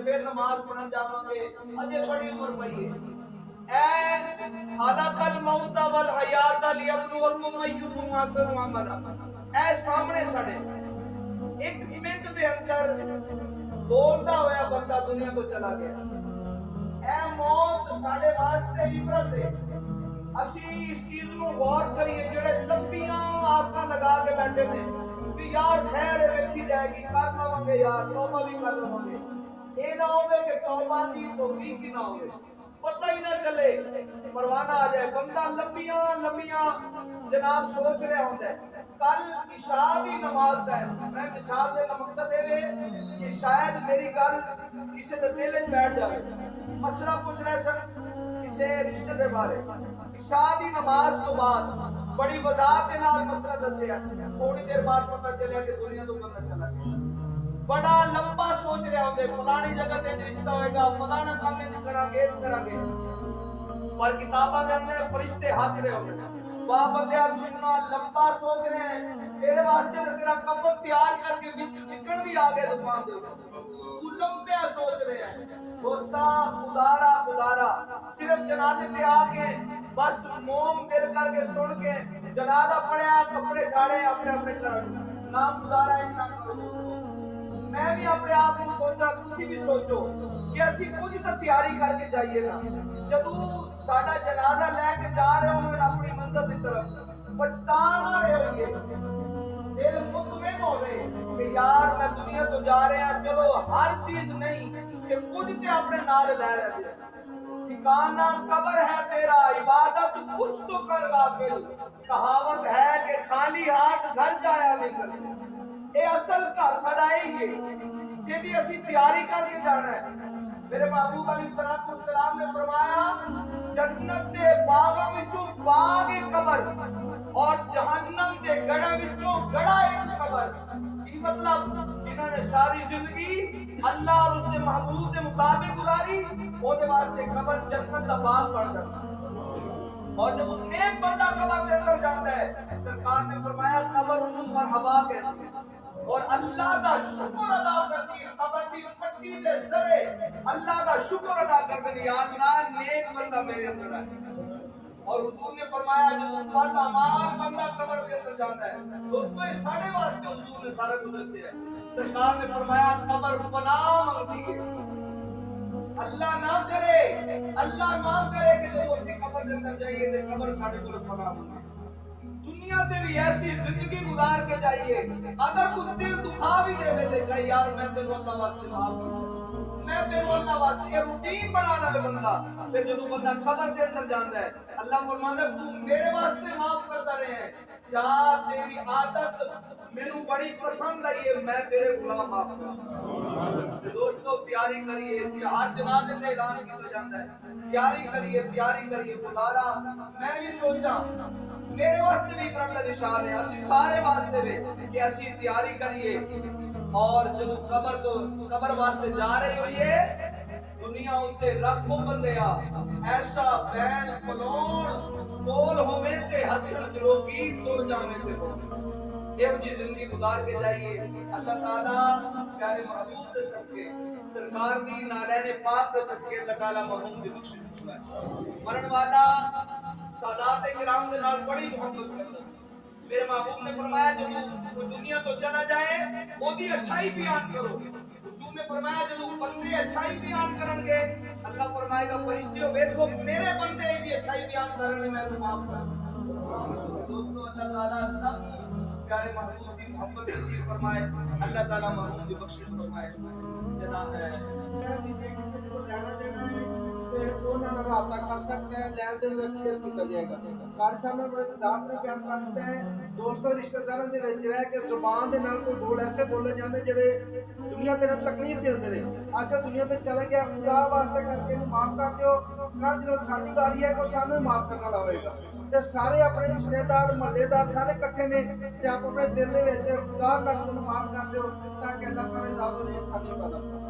پھر نماز پڑھن جاواں گے اجے بڑی عمر پئی ہے اے خلق الموت والحیات لیبلوکم ایکم احسن عملا اے سامنے ساڈے ایک منٹ دے اندر بولدا ہویا بندہ دنیا تو چلا گیا اے موت ساڈے واسطے عبرت ہے اسی اس چیز نو غور کریے جڑے لمبیاں آساں لگا کے بیٹھے نے کہ یار خیر ہے ویکھی جائے گی کر لواں گے یار توبہ بھی کر لواں گے اے نہ ہوے کہ توبہ دی توفیق ہی نہ ہوے پتہ ہی نہ چلے پروانہ آ جائے بندہ لمبیاں لمبیاں جناب سوچ رہا ہوندا ہے کل عشاء دی نماز دا ہے میں مثال دے کا مقصد ہے کہ شاید میری گل کسی دے دل وچ بیٹھ جائے مسئلہ پوچھ رہے سن کسی رشتے دے بارے عشاء دی نماز تو بعد بڑی وضاحت کے نال مسئلہ دسیا تھوڑی دیر بعد پتہ چلیا کہ دنیا تو بندہ چلا گیا بڑا لمبا سوچ رہے ہوندے فلانی جگہ تے رشتہ ہوئے گا فلانا کام نہیں کراں گے پر کتاباں دے اندر فرشتے ہنس رہے ہوندے واہ بندیا تو اتنا لمبا سوچ رہے ہیں تیرے واسطے تے تیرا کفن تیار کر کے وچ نکل بھی آ گئے دکان دے تو لمبا سوچ رہے ہیں دوستا خدارا صرف جنازے تے آ کے بس موم دل کر کے سن کے جنازہ پڑھیا کپڑے جھاڑے اپنے اپنے کرن نام خدارا اتنا کرو میں بھی اپنے آپ کو سوچا تسی بھی سوچو کہ اسی کچھ تو تیاری کر کے جائیے نا جدو ساڈا جنازہ لے کے جا رہے ہوں اپنی منزل کی طرف پچھتانا رہے ہوئے دل مطمئن ہو رہے کہ یار میں دنیا تو جا رہے ہیں چلو ہر چیز نہیں کہ کچھ تے اپنے نال لے رہے ٹھکانہ قبر ہے تیرا عبادت کچھ تو کر غافل کہاوت ہے کہ خالی ہاتھ گھر جایا نہیں کرے اے اصل گھر سڑائی ہے جیدی اسی تیاری کر کے جانا ہے میرے محبوب علیہ السلام نے فرمایا جنت دے باغاں وچوں باغ ایک قبر اور جہنم دے گڑھاں وچوں گڑھا ایک قبر کی مطلب جنہاں نے ساری زندگی اللہ اور اس کے محبوب کے مطابق گزاری وہ دے واسطے قبر جنت دا باغ بن جاتا اور جب نیک بندہ قبر دے اندر جاتا ہے سرکار نے فرمایا قبر انہوں مرحبا کہتی ہے اور اللہ دا شکر ادا کرتی ہے قبر دی مٹی دے ذرے اللہ دا شکر ادا کرتے ہیں یا اللہ نیک بندہ میرے اندر ہے اور حضور نے فرمایا جب بد اعمال بندہ قبر کے اندر جاتا ہے دوستو یہ ساڑھے واسطے حضور نے سارا کچھ سے ہے سرکار نے فرمایا قبر پناہ مانگتی ہے اللہ نہ کرے کہ جب اسی قبر کے اندر جائیے تو قبر ساڑھے کو پناہ مانگتی دنیا تے بھی ایسی زندگی گزار کے جائیے اگر کچھ دل دکھا بھی دے وے کہ یار میں تینوں اللہ واسطے معاف کروں میں تینوں اللہ واسطے یہ روٹین بنا لے بندہ پھر جدوں بندہ قبر کے اندر جاندا ہے اللہ فرماندا ہے تو میرے واسطے معاف کرتا رہے جا تیری عادت مینوں بڑی پسند آئی ہے میں تیرے غلام معاف کروں دوستو تیاری کریے کہ ہر جنازے میں اعلان کیا جاتا ہے تیاری کریے خدارا میں بھی سوچا میرے واسطے بھی کرم کا نشان ہے اسی سارے واسطے بھی کہ اسی تیاری کریے اور جب قبر واسطے جا رہے ہوئیے دنیا اتے رکھو بندیا ایسا بین پلون بول ہوئے تے حسن جلوگی دور جانے تے بول یہ جی زندگی گزار کے جائیے اللہ تعالیٰ پیارے محبوب دے سکے سرکار دی نالین پاک دے سکے اللہ تعالیٰ مرحوم دی بخشش فرمائے مرن والا سادات کرام دے نال بڑی محبت کرتا سی میرے محبوب نے فرمایا جو کوئی دنیا تو چلا جائے وہ دی اچھائی بیان کرو حضور نے فرمایا جو بندے اچھائی بیان کریں گے اللہ فرمائے گا فرشتوں دیکھو میرے بندے بھی اچھائی بیان کریں گے میں تو معاف کروں دوستو اللہ تعالیٰ سب پیارے محبوب کی محبت نصیب فرمائے اللہ تعالیٰ مرحوم کی بخشش فرمائے جناب ہے کسی کو لینا دینا ہے انہوں نے رابطہ کر سکتے ہیں لین دین کلیئر کیتا جائے گا قاری صاحب نے بڑے وضاحت میں بیان کر دیتے ہیں دوستو رشتہ داراں دے وچ رہ کے زبان دے نال کوئی بول ایسے بولے جاندے جڑے دنیا تے تکلیف دے اندر ہے اج دنیا تے چلے گیا خدا واسطے کر کے معاف کر دیو کل جدوں ساڈی باری ہے کوئی سانوں معاف کرنے والا ہوئے گا تے سارے اپنے رشتے دار محلے دار سارے اکٹھے نے تے آپ اپنے دل دے وچ خدا کر کے معاف کر دیو تاکہ اللہ تعالی ذات نے ساڈی مدد